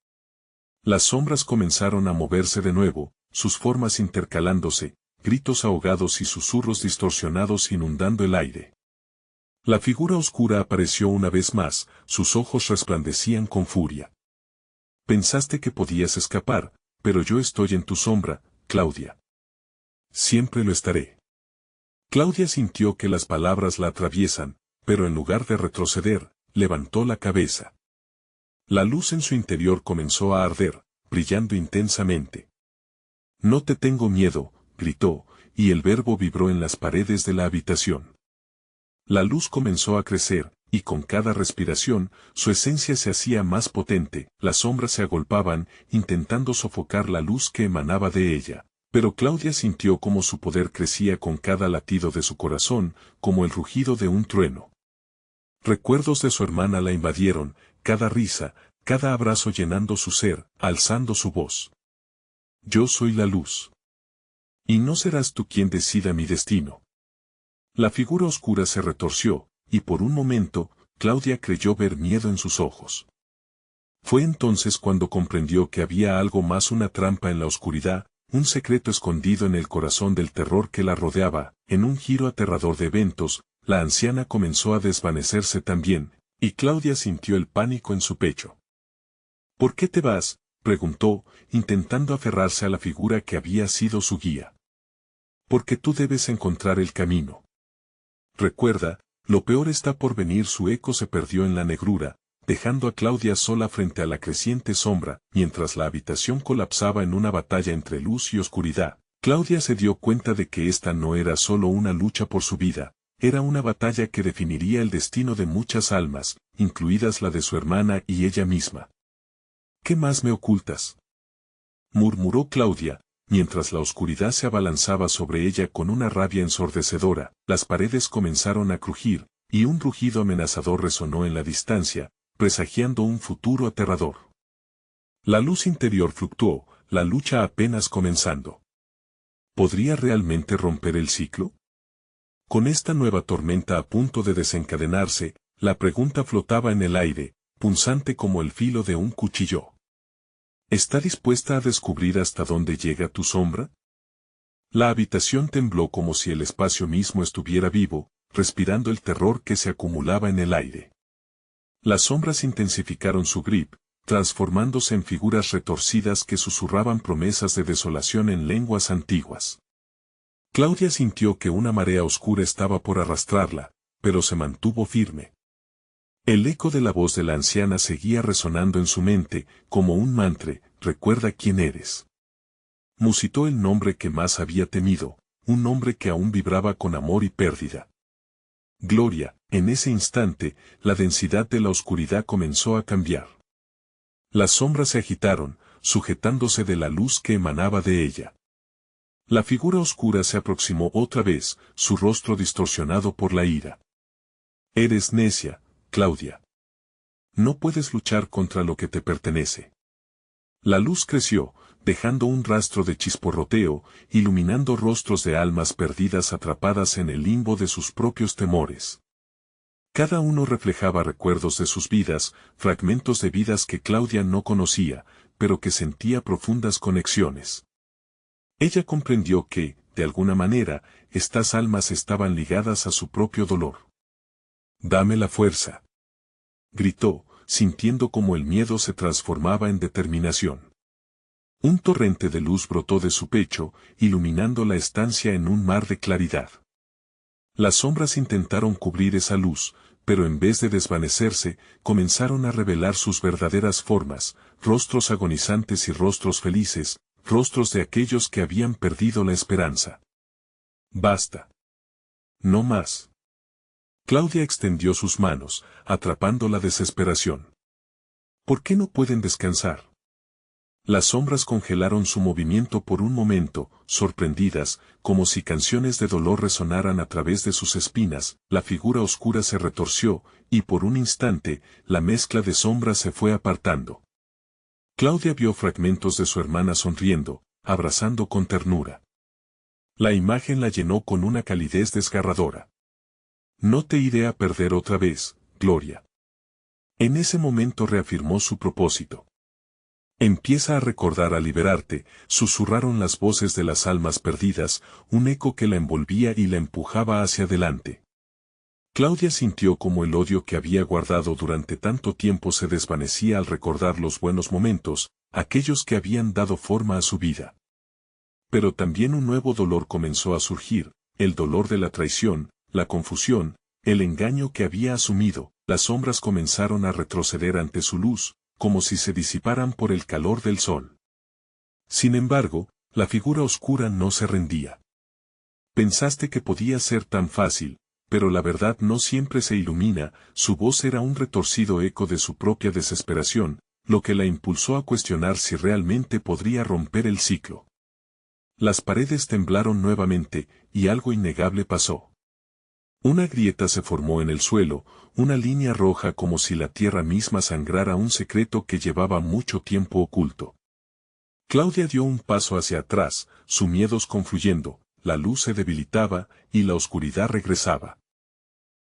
Las sombras comenzaron a moverse de nuevo, sus formas intercalándose, gritos ahogados y susurros distorsionados inundando el aire. La figura oscura apareció una vez más, sus ojos resplandecían con furia. Pensaste que podías escapar, pero yo estoy en tu sombra, Claudia. Siempre lo estaré. Claudia sintió que las palabras la atraviesan, pero en lugar de retroceder, levantó la cabeza. La luz en su interior comenzó a arder, brillando intensamente. No te tengo miedo, gritó, y el verbo vibró en las paredes de la habitación. La luz comenzó a crecer, y con cada respiración, su esencia se hacía más potente, las sombras se agolpaban, intentando sofocar la luz que emanaba de ella. Pero Claudia sintió como su poder crecía con cada latido de su corazón, como el rugido de un trueno. Recuerdos de su hermana la invadieron, cada risa, cada abrazo llenando su ser, alzando su voz. Yo soy la luz. Y no serás tú quien decida mi destino. La figura oscura se retorció, y por un momento, Claudia creyó ver miedo en sus ojos. Fue entonces cuando comprendió que había algo más, una trampa en la oscuridad, un secreto escondido en el corazón del terror que la rodeaba. En un giro aterrador de eventos, la anciana comenzó a desvanecerse también, y Claudia sintió el pánico en su pecho. ¿Por qué te vas?, preguntó, intentando aferrarse a la figura que había sido su guía. Porque tú debes encontrar el camino. Recuerda, lo peor está por venir. Su eco se perdió en la negrura, dejando a Claudia sola frente a la creciente sombra, mientras la habitación colapsaba en una batalla entre luz y oscuridad. Claudia se dio cuenta de que esta no era solo una lucha por su vida, era una batalla que definiría el destino de muchas almas, incluidas la de su hermana y ella misma. ¿Qué más me ocultas?, murmuró Claudia, mientras la oscuridad se abalanzaba sobre ella con una rabia ensordecedora. Las paredes comenzaron a crujir, y un rugido amenazador resonó en la distancia, presagiando un futuro aterrador. La luz interior fluctuó, la lucha apenas comenzando. ¿Podría realmente romper el ciclo? Con esta nueva tormenta a punto de desencadenarse, la pregunta flotaba en el aire, punzante como el filo de un cuchillo. ¿Está dispuesta a descubrir hasta dónde llega tu sombra? La habitación tembló como si el espacio mismo estuviera vivo, respirando el terror que se acumulaba en el aire. Las sombras intensificaron su grip, transformándose en figuras retorcidas que susurraban promesas de desolación en lenguas antiguas. Claudia sintió que una marea oscura estaba por arrastrarla, pero se mantuvo firme. El eco de la voz de la anciana seguía resonando en su mente, como un mantra: recuerda quién eres. Musitó el nombre que más había temido, un nombre que aún vibraba con amor y pérdida. Gloria. En ese instante, la densidad de la oscuridad comenzó a cambiar. Las sombras se agitaron, sujetándose de la luz que emanaba de ella. La figura oscura se aproximó otra vez, su rostro distorsionado por la ira. Eres necia, Claudia. No puedes luchar contra lo que te pertenece. La luz creció, dejando un rastro de chisporroteo, iluminando rostros de almas perdidas atrapadas en el limbo de sus propios temores. Cada uno reflejaba recuerdos de sus vidas, fragmentos de vidas que Claudia no conocía, pero que sentía profundas conexiones. Ella comprendió que, de alguna manera, estas almas estaban ligadas a su propio dolor. «Dame la fuerza», gritó, sintiendo cómo el miedo se transformaba en determinación. Un torrente de luz brotó de su pecho, iluminando la estancia en un mar de claridad. Las sombras intentaron cubrir esa luz, pero en vez de desvanecerse, comenzaron a revelar sus verdaderas formas, rostros agonizantes y rostros felices, rostros de aquellos que habían perdido la esperanza. «Basta. No más». Claudia extendió sus manos, atrapando la desesperación. «¿Por qué no pueden descansar?». Las sombras congelaron su movimiento por un momento, sorprendidas, como si canciones de dolor resonaran a través de sus espinas. La figura oscura se retorció, y por un instante, la mezcla de sombras se fue apartando. Claudia vio fragmentos de su hermana sonriendo, abrazando con ternura. La imagen la llenó con una calidez desgarradora. «No te iré a perder otra vez, Gloria». En ese momento reafirmó su propósito. «Empieza a recordar a liberarte», susurraron las voces de las almas perdidas, un eco que la envolvía y la empujaba hacia adelante. Claudia sintió como el odio que había guardado durante tanto tiempo se desvanecía al recordar los buenos momentos, aquellos que habían dado forma a su vida. Pero también un nuevo dolor comenzó a surgir, el dolor de la traición, la confusión, el engaño que había asumido. Las sombras comenzaron a retroceder ante su luz, como si se disiparan por el calor del sol. Sin embargo, la figura oscura no se rendía. «Pensaste que podía ser tan fácil, pero la verdad no siempre se ilumina». Su voz era un retorcido eco de su propia desesperación, lo que la impulsó a cuestionar si realmente podría romper el ciclo. Las paredes temblaron nuevamente, y algo innegable pasó. Una grieta se formó en el suelo, una línea roja como si la tierra misma sangrara un secreto que llevaba mucho tiempo oculto. Claudia dio un paso hacia atrás, sus miedos confluyendo, la luz se debilitaba y la oscuridad regresaba.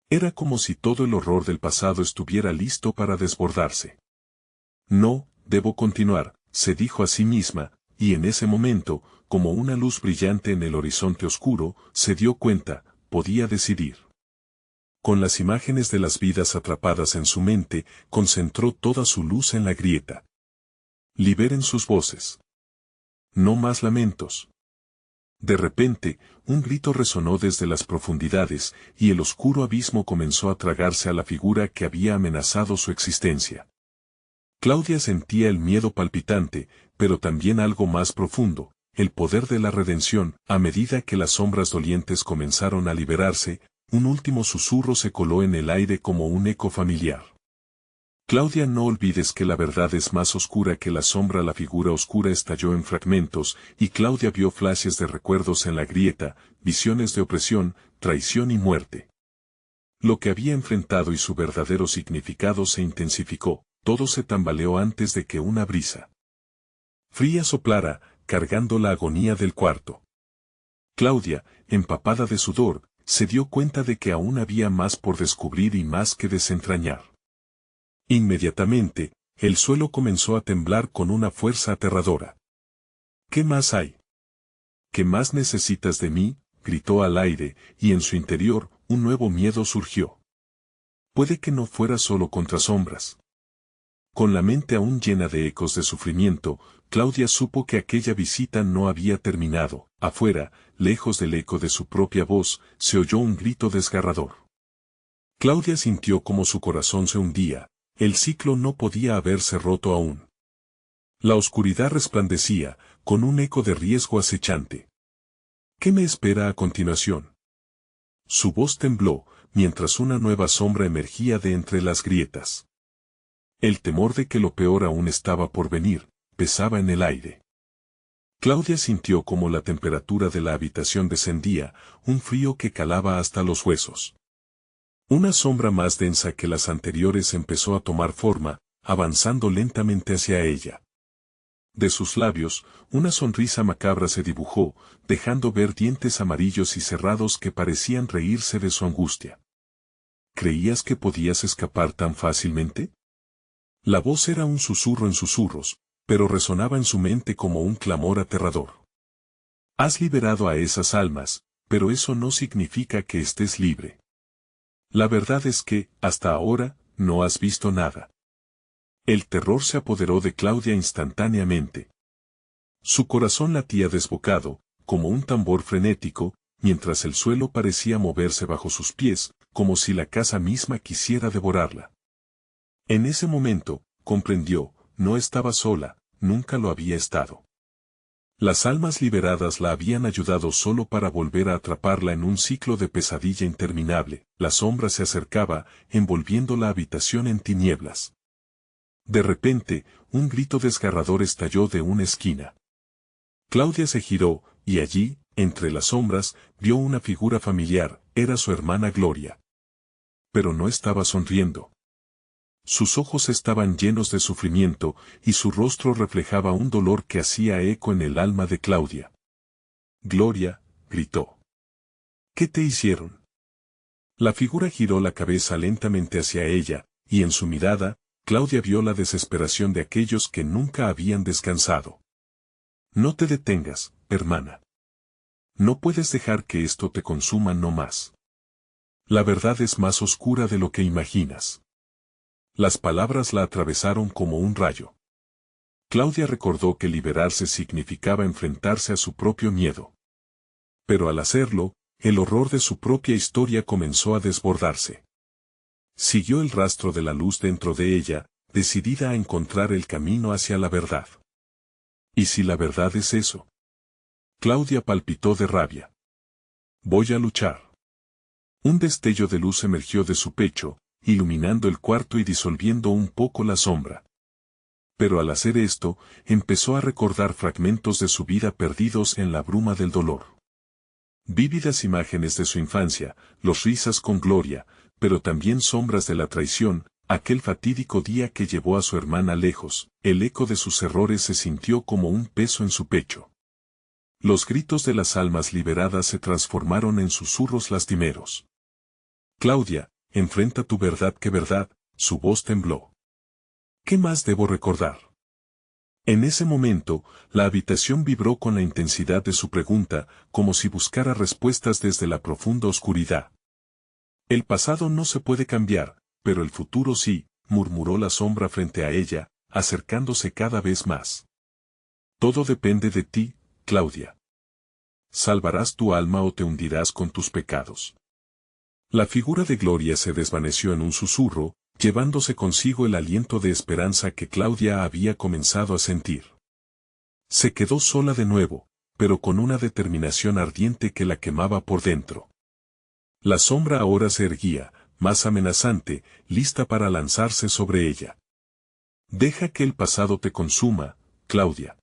Era como si todo el horror del pasado estuviera listo para desbordarse. «No, debo continuar», se dijo a sí misma, y en ese momento, como una luz brillante en el horizonte oscuro, se dio cuenta, podía decidir. Con las imágenes de las vidas atrapadas en su mente, concentró toda su luz en la grieta. «Liberen sus voces. No más lamentos». De repente, un grito resonó desde las profundidades, y el oscuro abismo comenzó a tragarse a la figura que había amenazado su existencia. Claudia sentía el miedo palpitante, pero también algo más profundo, el poder de la redención. A medida que las sombras dolientes comenzaron a liberarse, un último susurro se coló en el aire como un eco familiar. «Claudia, no olvides que la verdad es más oscura que la sombra». La figura oscura estalló en fragmentos, y Claudia vio flashes de recuerdos en la grieta, visiones de opresión, traición y muerte. Lo que había enfrentado y su verdadero significado se intensificó, todo se tambaleó antes de que una brisa fría soplara, cargando la agonía del cuarto. Claudia, empapada de sudor, se dio cuenta de que aún había más por descubrir y más que desentrañar. Inmediatamente, el suelo comenzó a temblar con una fuerza aterradora. «¿Qué más hay? ¿Qué más necesitas de mí?», gritó al aire, y en su interior, un nuevo miedo surgió. Puede que no fuera solo contra sombras. Con la mente aún llena de ecos de sufrimiento, Claudia supo que aquella visita no había terminado. Afuera, lejos del eco de su propia voz, se oyó un grito desgarrador. Claudia sintió como su corazón se hundía. El ciclo no podía haberse roto aún. La oscuridad resplandecía, con un eco de riesgo acechante. «¿Qué me espera a continuación?». Su voz tembló, mientras una nueva sombra emergía de entre las grietas. El temor de que lo peor aún estaba por venir, pesaba en el aire. Claudia sintió como la temperatura de la habitación descendía, un frío que calaba hasta los huesos. Una sombra más densa que las anteriores empezó a tomar forma, avanzando lentamente hacia ella. De sus labios, una sonrisa macabra se dibujó, dejando ver dientes amarillos y cerrados que parecían reírse de su angustia. ¿Creías que podías escapar tan fácilmente? La voz era un susurro en susurros, pero resonaba en su mente como un clamor aterrador. Has liberado a esas almas, pero eso no significa que estés libre. La verdad es que, hasta ahora, no has visto nada. El terror se apoderó de Claudia instantáneamente. Su corazón latía desbocado, como un tambor frenético, mientras el suelo parecía moverse bajo sus pies, como si la casa misma quisiera devorarla. En ese momento, comprendió, no estaba sola, nunca lo había estado. Las almas liberadas la habían ayudado solo para volver a atraparla en un ciclo de pesadilla interminable. La sombra se acercaba, envolviendo la habitación en tinieblas. De repente, un grito desgarrador estalló de una esquina. Claudia se giró, y allí, entre las sombras, vio una figura familiar, era su hermana Gloria. Pero no estaba sonriendo. Sus ojos estaban llenos de sufrimiento, y su rostro reflejaba un dolor que hacía eco en el alma de Claudia. Gloria, gritó. ¿Qué te hicieron? La figura giró la cabeza lentamente hacia ella, y en su mirada, Claudia vio la desesperación de aquellos que nunca habían descansado. No te detengas, hermana. No puedes dejar que esto te consuma no más. La verdad es más oscura de lo que imaginas. Las palabras la atravesaron como un rayo. Claudia recordó que liberarse significaba enfrentarse a su propio miedo. Pero al hacerlo, el horror de su propia historia comenzó a desbordarse. Siguió el rastro de la luz dentro de ella, decidida a encontrar el camino hacia la verdad. ¿Y si la verdad es eso? Claudia palpitó de rabia. Voy a luchar. Un destello de luz emergió de su pecho, iluminando el cuarto y disolviendo un poco la sombra. Pero al hacer esto, empezó a recordar fragmentos de su vida perdidos en la bruma del dolor. Vívidas imágenes de su infancia, los risas con Gloria, pero también sombras de la traición, aquel fatídico día que llevó a su hermana lejos, el eco de sus errores se sintió como un peso en su pecho. Los gritos de las almas liberadas se transformaron en susurros lastimeros. Claudia, enfrenta tu verdad, ¿qué verdad? Su voz tembló. ¿Qué más debo recordar? En ese momento, la habitación vibró con la intensidad de su pregunta, como si buscara respuestas desde la profunda oscuridad. El pasado no se puede cambiar, pero el futuro sí, murmuró la sombra frente a ella, acercándose cada vez más. Todo depende de ti, Claudia. ¿Salvarás tu alma o te hundirás con tus pecados? La figura de Gloria se desvaneció en un susurro, llevándose consigo el aliento de esperanza que Claudia había comenzado a sentir. Se quedó sola de nuevo, pero con una determinación ardiente que la quemaba por dentro. La sombra ahora se erguía, más amenazante, lista para lanzarse sobre ella. Deja que el pasado te consuma, Claudia.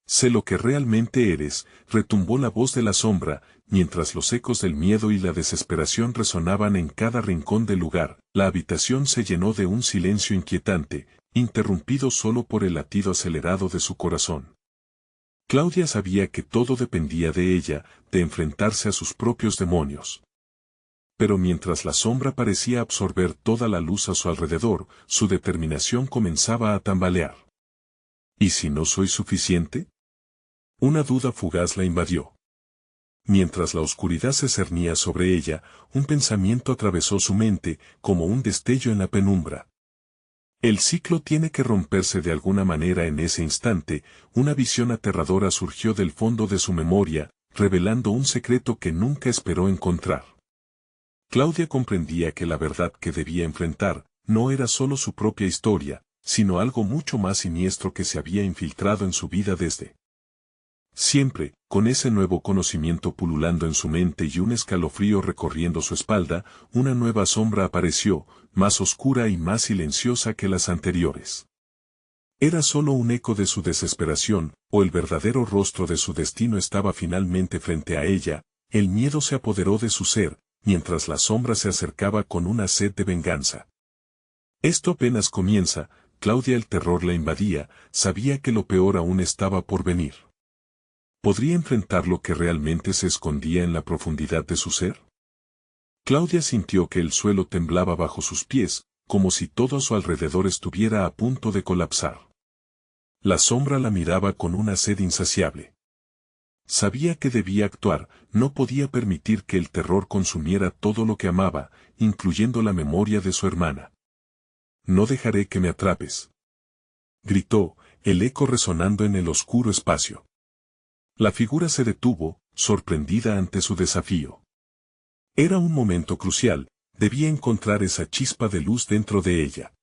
Sé lo que realmente eres, retumbó la voz de la sombra, mientras los ecos del miedo y la desesperación resonaban en cada rincón del lugar. La habitación se llenó de un silencio inquietante, interrumpido solo por el latido acelerado de su corazón. Claudia sabía que todo dependía de ella, de enfrentarse a sus propios demonios. Pero mientras la sombra parecía absorber toda la luz a su alrededor, su determinación comenzaba a tambalear. ¿Y si no soy suficiente? Una duda fugaz la invadió. Mientras la oscuridad se cernía sobre ella, un pensamiento atravesó su mente, como un destello en la penumbra. El ciclo tiene que romperse de alguna manera. En ese instante, una visión aterradora surgió del fondo de su memoria, revelando un secreto que nunca esperó encontrar. Claudia comprendía que la verdad que debía enfrentar, no era solo su propia historia, sino algo mucho más siniestro que se había infiltrado en su vida desde siempre. Con ese nuevo conocimiento pululando en su mente y un escalofrío recorriendo su espalda, una nueva sombra apareció, más oscura y más silenciosa que las anteriores. ¿Era solo un eco de su desesperación, o el verdadero rostro de su destino estaba finalmente frente a ella? El miedo se apoderó de su ser, mientras la sombra se acercaba con una sed de venganza. Esto apenas comienza, Claudia. El terror la invadía, sabía que lo peor aún estaba por venir. ¿Podría enfrentar lo que realmente se escondía en la profundidad de su ser? Claudia sintió que el suelo temblaba bajo sus pies, como si todo a su alrededor estuviera a punto de colapsar. La sombra la miraba con una sed insaciable. Sabía que debía actuar, no podía permitir que el terror consumiera todo lo que amaba, incluyendo la memoria de su hermana. No dejaré que me atrapes, gritó, el eco resonando en el oscuro espacio. La figura se detuvo, sorprendida ante su desafío. Era un momento crucial, debía encontrar esa chispa de luz dentro de ella.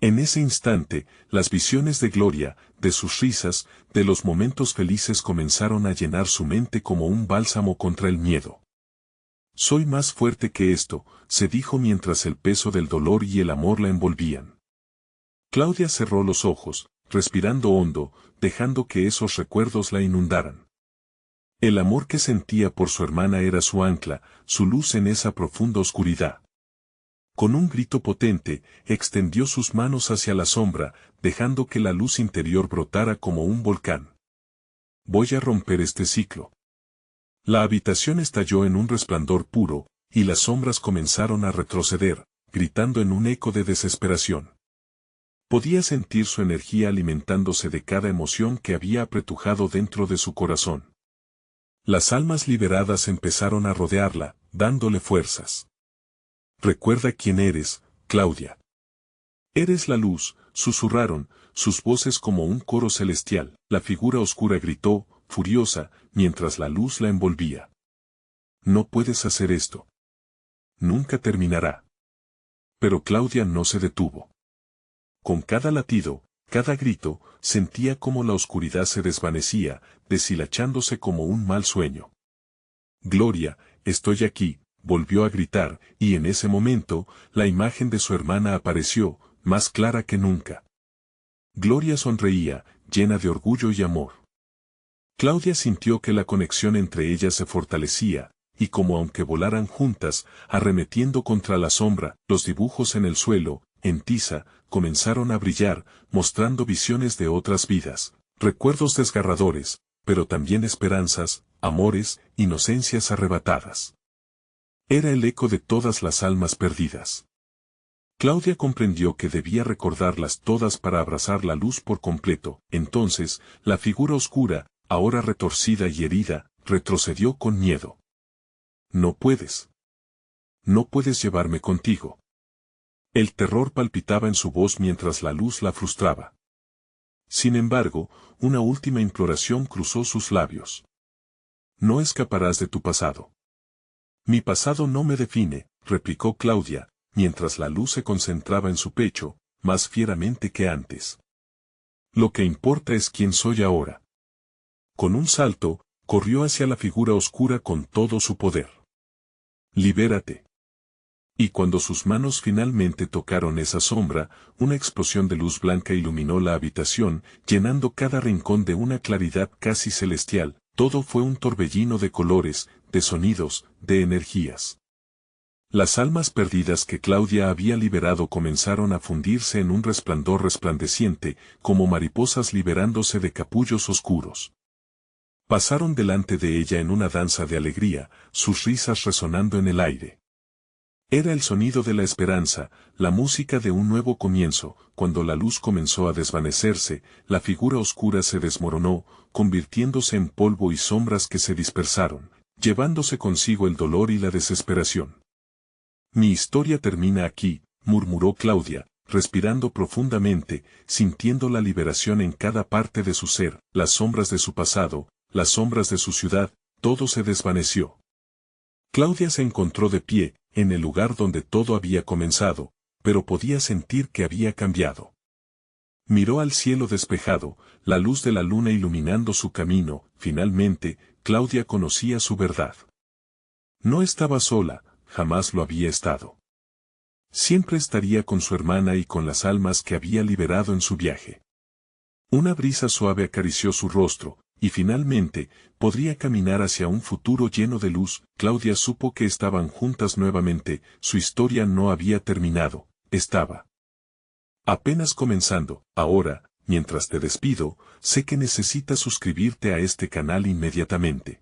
En ese instante, las visiones de Gloria, de sus risas, de los momentos felices comenzaron a llenar su mente como un bálsamo contra el miedo. Soy más fuerte que esto, se dijo mientras el peso del dolor y el amor la envolvían. Claudia cerró los ojos, respirando hondo, dejando que esos recuerdos la inundaran. El amor que sentía por su hermana era su ancla, su luz en esa profunda oscuridad. Con un grito potente, extendió sus manos hacia la sombra, dejando que la luz interior brotara como un volcán. Voy a romper este ciclo. La habitación estalló en un resplandor puro, y las sombras comenzaron a retroceder, gritando en un eco de desesperación. Podía sentir su energía alimentándose de cada emoción que había apretujado dentro de su corazón. Las almas liberadas empezaron a rodearla, dándole fuerzas. Recuerda quién eres, Claudia. Eres la luz, susurraron, sus voces como un coro celestial. La figura oscura gritó, furiosa, mientras la luz la envolvía. No puedes hacer esto. Nunca terminará. Pero Claudia no se detuvo. Con cada latido, cada grito, sentía como la oscuridad se desvanecía, deshilachándose como un mal sueño. Gloria, estoy aquí, volvió a gritar, y en ese momento, la imagen de su hermana apareció, más clara que nunca. Gloria sonreía, llena de orgullo y amor. Claudia sintió que la conexión entre ellas se fortalecía, y como aunque volaran juntas, arremetiendo contra la sombra, los dibujos en el suelo, en tiza, comenzaron a brillar, mostrando visiones de otras vidas, recuerdos desgarradores, pero también esperanzas, amores, inocencias arrebatadas. Era el eco de todas las almas perdidas. Claudia comprendió que debía recordarlas todas para abrazar la luz por completo. Entonces, la figura oscura, ahora retorcida y herida, retrocedió con miedo. No puedes. No puedes llevarme contigo. El terror palpitaba en su voz mientras la luz la frustraba. Sin embargo, una última imploración cruzó sus labios. No escaparás de tu pasado. Mi pasado no me define, replicó Claudia, mientras la luz se concentraba en su pecho, más fieramente que antes. Lo que importa es quién soy ahora. Con un salto, corrió hacia la figura oscura con todo su poder. Libérate. Y cuando sus manos finalmente tocaron esa sombra, una explosión de luz blanca iluminó la habitación, llenando cada rincón de una claridad casi celestial. Todo fue un torbellino de colores, de sonidos, de energías. Las almas perdidas que Claudia había liberado comenzaron a fundirse en un resplandor resplandeciente, como mariposas liberándose de capullos oscuros. Pasaron delante de ella en una danza de alegría, sus risas resonando en el aire. Era el sonido de la esperanza, la música de un nuevo comienzo. Cuando la luz comenzó a desvanecerse, la figura oscura se desmoronó, convirtiéndose en polvo y sombras que se dispersaron, llevándose consigo el dolor y la desesperación. Mi historia termina aquí, murmuró Claudia, respirando profundamente, sintiendo la liberación en cada parte de su ser. Las sombras de su pasado, las sombras de su ciudad, todo se desvaneció. Claudia se encontró de pie, en el lugar donde todo había comenzado, pero podía sentir que había cambiado. Miró al cielo despejado, la luz de la luna iluminando su camino. Finalmente, Claudia conocía su verdad. No estaba sola, jamás lo había estado. Siempre estaría con su hermana y con las almas que había liberado en su viaje. Una brisa suave acarició su rostro, y finalmente, podría caminar hacia un futuro lleno de luz. Claudia supo que estaban juntas nuevamente, su historia no había terminado, estaba apenas comenzando. Ahora, mientras te despido, sé que necesitas suscribirte a este canal inmediatamente.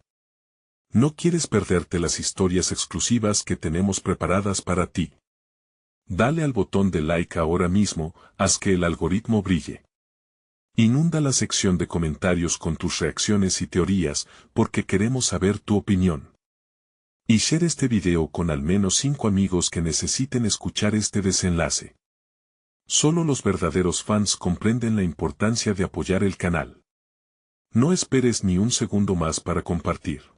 No quieres perderte las historias exclusivas que tenemos preparadas para ti. Dale al botón de like ahora mismo, haz que el algoritmo brille. Inunda la sección de comentarios con tus reacciones y teorías, porque queremos saber tu opinión. Y share este video con al menos 5 amigos que necesiten escuchar este desenlace. Solo los verdaderos fans comprenden la importancia de apoyar el canal. No esperes ni un segundo más para compartir.